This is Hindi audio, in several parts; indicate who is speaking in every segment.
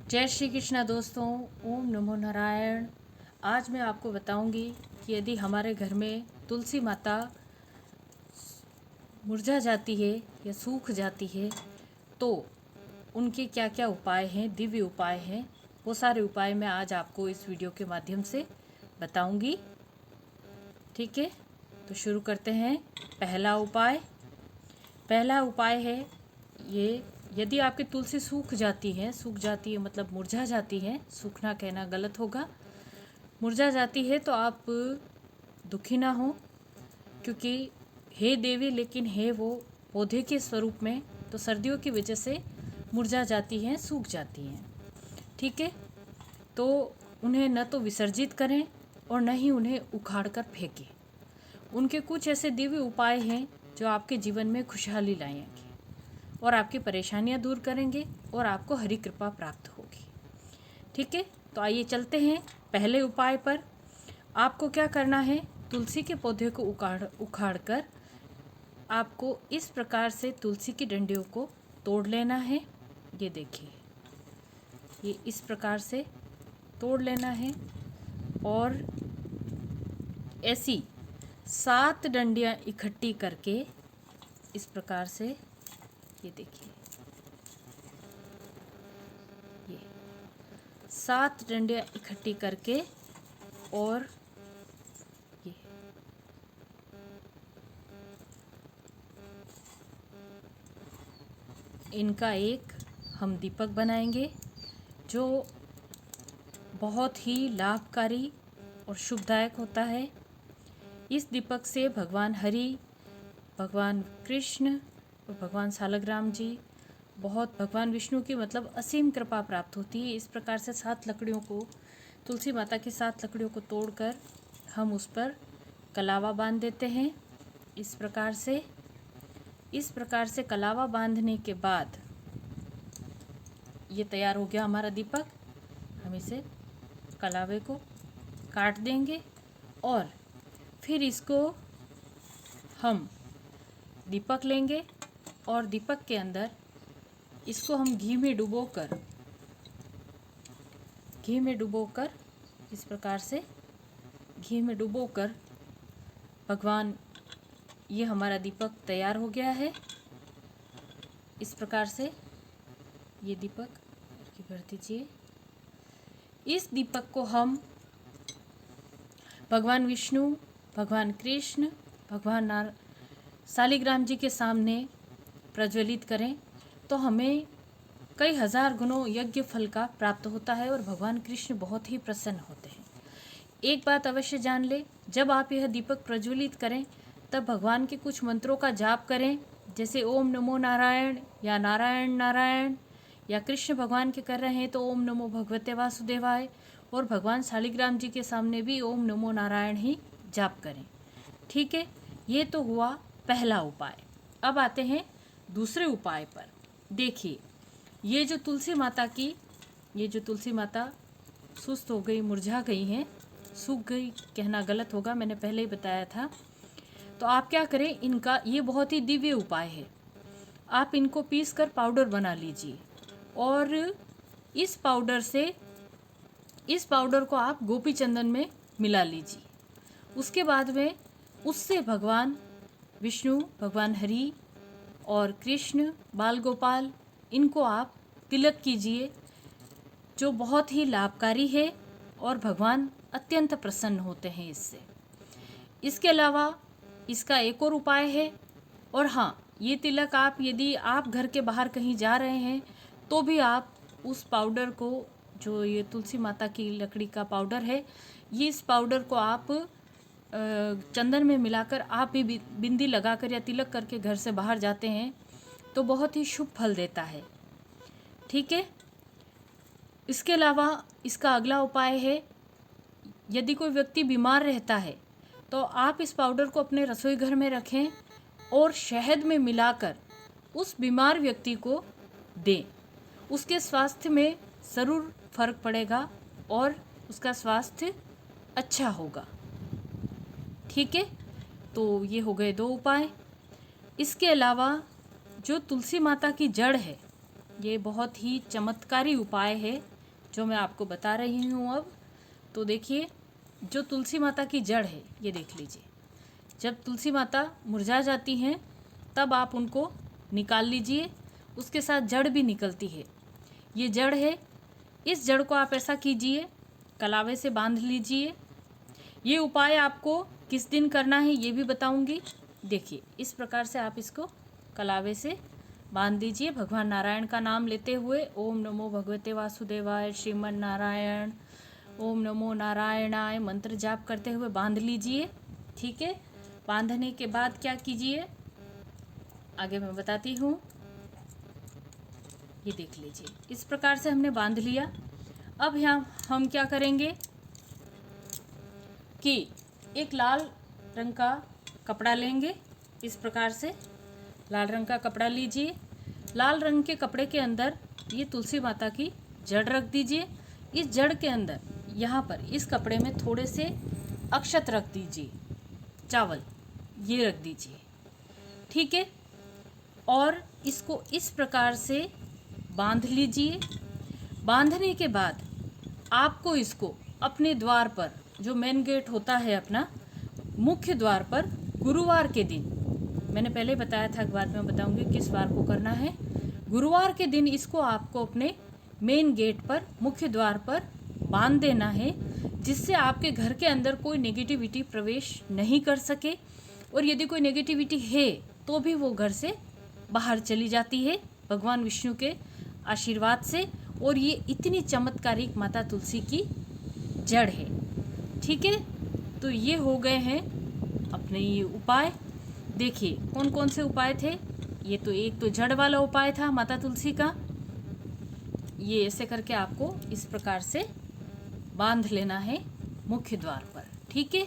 Speaker 1: जय श्री कृष्णा दोस्तों। ओम नमो नारायण। आज मैं आपको बताऊंगी कि यदि हमारे घर में तुलसी माता मुरझा जाती है या सूख जाती है तो उनके क्या क्या उपाय हैं, दिव्य उपाय हैं। वो सारे उपाय मैं आज आपको इस वीडियो के माध्यम से बताऊंगी। ठीक है, तो शुरू करते हैं। पहला उपाय है ये, यदि आपकी तुलसी सूख जाती है मतलब मुरझा जाती है, सूखना कहना गलत होगा, मुरझा जाती है, तो आप दुखी ना हो, क्योंकि है देवी लेकिन है वो पौधे के स्वरूप में, तो सर्दियों की वजह से मुरझा जाती हैं, सूख जाती हैं। ठीक है, तो उन्हें न तो विसर्जित करें और न ही उन्हें उखाड़ कर फेंकें। उनके कुछ ऐसे दिव्य उपाय हैं जो आपके जीवन में खुशहाली लाएंगे और आपकी परेशानियां दूर करेंगे और आपको हरि कृपा प्राप्त होगी। ठीक है, तो आइए चलते हैं पहले उपाय पर। आपको क्या करना है, तुलसी के पौधे को उखाड़ कर आपको इस प्रकार से तुलसी की डंडियों को तोड़ लेना है। ये देखिए, ये इस प्रकार से तोड़ लेना है और ऐसी 7 डंडियां इकट्ठी करके इस प्रकार से, ये देखिए, ये 7 डंडियां इकट्ठी करके और ये इनका एक हम दीपक बनाएंगे जो बहुत ही लाभकारी और शुभदायक होता है। इस दीपक से भगवान हरि, भगवान कृष्ण और भगवान सालग्राम जी, भगवान विष्णु की मतलब असीम कृपा प्राप्त होती है। इस प्रकार से 7 लकड़ियों को, तुलसी माता की 7 लकड़ियों को तोड़कर हम उस पर कलावा बांध देते हैं। इस प्रकार से कलावा बांधने के बाद ये तैयार हो गया हमारा दीपक। हम इसे कलावे को काट देंगे और फिर इसको हम दीपक लेंगे और दीपक के अंदर इसको हम घी में डुबोकर इस प्रकार से घी में डुबोकर भगवान, ये हमारा दीपक तैयार हो गया है। इस प्रकार से ये दीपक भर दीजिए। इस दीपक को हम भगवान विष्णु, भगवान कृष्ण, सालिग्राम जी के सामने प्रज्वलित करें तो हमें कई हजार गुणों यज्ञ फल का प्राप्त होता है और भगवान कृष्ण बहुत ही प्रसन्न होते हैं। एक बात अवश्य जान ले, जब आप यह दीपक प्रज्वलित करें तब भगवान के कुछ मंत्रों का जाप करें, जैसे ओम नमो नारायण या नारायण नारायण, या कृष्ण भगवान के कर रहे हैं तो ओम नमो भगवते वासुदेवाय, और भगवान शालिग्राम जी के सामने भी ओम नमो नारायण ही जाप करें। ठीक है, ये तो हुआ पहला उपाय। अब आते हैं दूसरे उपाय पर। देखिए, ये जो तुलसी माता सुस्त हो गई, मुरझा गई हैं, सूख गई कहना गलत होगा, मैंने पहले ही बताया था। तो आप क्या करें, इनका ये बहुत ही दिव्य उपाय है। आप इनको पीस कर पाउडर बना लीजिए और इस पाउडर को आप गोपी चंदन में मिला लीजिए। उसके बाद में उससे भगवान विष्णु, भगवान हरि और कृष्ण, बाल गोपाल, इनको आप तिलक कीजिए, जो बहुत ही लाभकारी है और भगवान अत्यंत प्रसन्न होते हैं इससे। इसके अलावा इसका एक और उपाय है, और हाँ, ये तिलक आप, यदि आप घर के बाहर कहीं जा रहे हैं तो भी आप उस पाउडर को, जो ये तुलसी माता की लकड़ी का पाउडर है, ये इस पाउडर को आप चंदन में मिलाकर आप भी बिंदी लगाकर या तिलक करके घर से बाहर जाते हैं तो बहुत ही शुभ फल देता है। ठीक है, इसके अलावा इसका अगला उपाय है, यदि कोई व्यक्ति बीमार रहता है तो आप इस पाउडर को अपने रसोई घर में रखें और शहद में मिलाकर उस बीमार व्यक्ति को दें। उसके स्वास्थ्य में ज़रूर फर्क पड़ेगा और उसका स्वास्थ्य अच्छा होगा। ठीक है, तो ये हो गए 2 उपाय। इसके अलावा जो तुलसी माता की जड़ है, ये बहुत ही चमत्कारी उपाय है जो मैं आपको बता रही हूँ अब। तो देखिए, जो तुलसी माता की जड़ है, ये देख लीजिए। जब तुलसी माता मुरझा जाती हैं तब आप उनको निकाल लीजिए, उसके साथ जड़ भी निकलती है। ये जड़ है, इस जड़ को आप ऐसा कीजिए, कलावे से बांध लीजिए। ये उपाय आपको किस दिन करना है ये भी बताऊंगी। देखिए, इस प्रकार से आप इसको कलावे से बांध दीजिए, भगवान नारायण का नाम लेते हुए। ओम नमो भगवते वासुदेवाय श्रीमन नारायण, ओम नमो नारायणाय मंत्र जाप करते हुए बांध लीजिए। ठीक है, बांधने के बाद क्या कीजिए आगे मैं बताती हूँ। ये देख लीजिए, इस प्रकार से हमने बांध लिया। अब यहाँ हम क्या करेंगे कि एक लाल रंग का कपड़ा लेंगे। इस प्रकार से लाल रंग का कपड़ा लीजिए। लाल रंग के कपड़े के अंदर ये तुलसी माता की जड़ रख दीजिए। इस जड़ के अंदर यहाँ पर इस कपड़े में थोड़े से अक्षत रख दीजिए, चावल ये रख दीजिए। ठीक है, और इसको इस प्रकार से बांध लीजिए। बांधने के बाद आपको इसको अपने द्वार पर, जो मेन गेट होता है अपना मुख्य द्वार पर, गुरुवार के दिन, मैंने पहले बताया था, बाद में बताऊंगी किस बार को करना है। गुरुवार के दिन इसको आपको अपने मेन गेट पर, मुख्य द्वार पर बांध देना है, जिससे आपके घर के अंदर कोई नेगेटिविटी प्रवेश नहीं कर सके, और यदि कोई नेगेटिविटी है तो भी वो घर से बाहर चली जाती है भगवान विष्णु के आशीर्वाद से। और ये इतनी चमत्कारिक माता तुलसी की जड़ है। ठीक है, तो ये हो गए हैं अपने ये उपाय। देखिए कौन कौन से उपाय थे। ये तो एक तो जड़ वाला उपाय था माता तुलसी का, ये ऐसे करके आपको इस प्रकार से बांध लेना है मुख्य द्वार पर। ठीक है,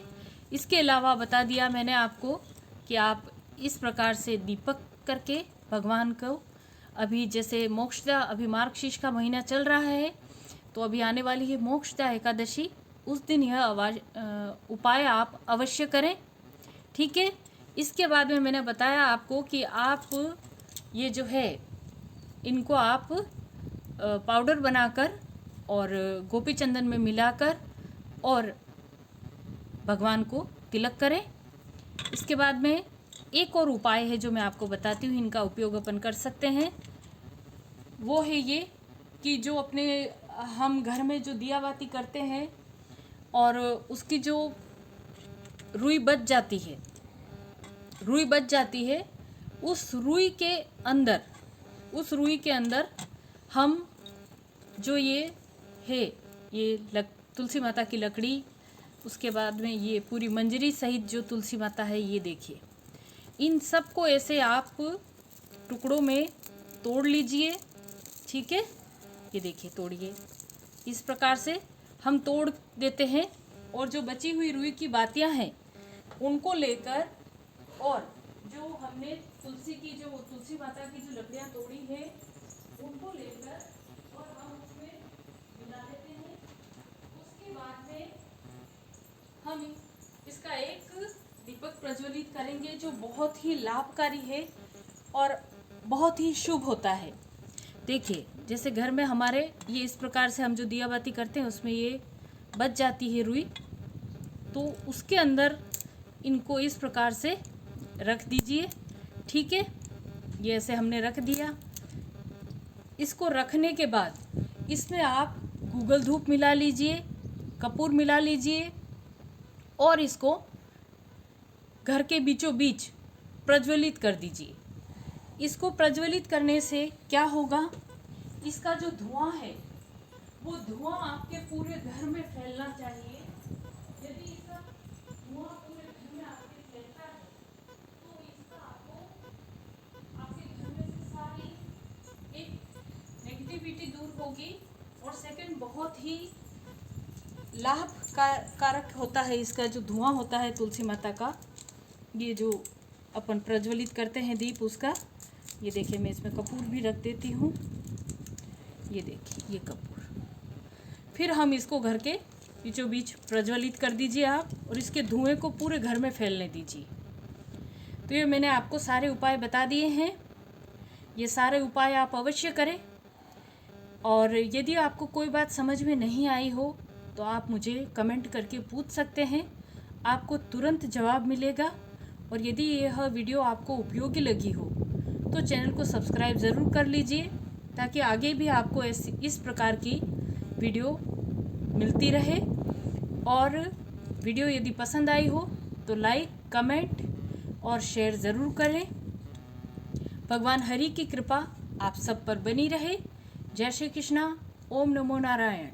Speaker 1: इसके अलावा बता दिया मैंने आपको कि आप इस प्रकार से दीपक करके भगवान को, अभी जैसे मोक्षदा, अभी मार्गशीर्ष का महीना चल रहा है, तो अभी आने वाली है मोक्षदा एकादशी, उस दिन यह उपाय आप अवश्य करें। ठीक है, इसके बाद में मैंने बताया आपको कि आप ये जो है इनको आप पाउडर बनाकर और गोपी चंदन में मिलाकर और भगवान को तिलक करें। इसके बाद में एक और उपाय है जो मैं आपको बताती हूँ, इनका उपयोग अपन कर सकते हैं। वो है ये कि जो अपने हम घर में जो दिया बाती करते हैं और उसकी जो रुई बच जाती है, उस रुई के अंदर हम जो ये है, ये तुलसी माता की लकड़ी, उसके बाद में ये पूरी मंजरी सहित जो तुलसी माता है, ये देखिए, इन सब को ऐसे आप टुकड़ों में तोड़ लीजिए। ठीक है, ये देखिए तोड़िए, इस प्रकार से हम तोड़ देते हैं। और जो बची हुई रुई की बातियां हैं उनको लेकर, और जो हमने तुलसी माता की जो लकड़ियां तोड़ी है उनको लेकर और हम उसमें मिला देते हैं। उसके बाद में हम इसका एक दीपक प्रज्वलित करेंगे जो बहुत ही लाभकारी है और बहुत ही शुभ होता है। देखिए, जैसे घर में हमारे ये इस प्रकार से हम जो दिया बाती करते हैं उसमें ये बच जाती है रुई, तो उसके अंदर इनको इस प्रकार से रख दीजिए। ठीक है, ये ऐसे हमने रख दिया। इसको रखने के बाद इसमें आप गूगल धूप मिला लीजिए, कपूर मिला लीजिए और इसको घर के बीचों बीच प्रज्वलित कर दीजिए। इसको प्रज्वलित करने से क्या होगा, इसका जो धुआं है वो धुआं आपके पूरे घर में फैलना चाहिए। यदि इसका धुआं पूरे घर में आपके फैलता है तो इसका आपको आपके घर में से सारी एक नेगेटिविटी दूर होगी। और सेकंड, बहुत ही लाभकारक होता है इसका जो धुआं होता है तुलसी माता का, ये जो अपन प्रज्वलित करते हैं दीप उसका। ये देखिए, मैं इसमें कपूर भी रख देती हूँ। ये देखिए, ये कपूर। फिर हम इसको घर के बीचों बीच प्रज्वलित कर दीजिए आप, और इसके धुएं को पूरे घर में फैलने दीजिए। तो ये मैंने आपको सारे उपाय बता दिए हैं, ये सारे उपाय आप अवश्य करें। और यदि आपको कोई बात समझ में नहीं आई हो तो आप मुझे कमेंट करके पूछ सकते हैं, आपको तुरंत जवाब मिलेगा। और यदि यह वीडियो आपको उपयोगी लगी हो तो चैनल को सब्सक्राइब ज़रूर कर लीजिए, ताकि आगे भी आपको इस प्रकार की वीडियो मिलती रहे। और वीडियो यदि पसंद आई हो तो लाइक, कमेंट और शेयर ज़रूर करें। भगवान हरि की कृपा आप सब पर बनी रहे। जय श्री कृष्णा। ओम नमो नारायण।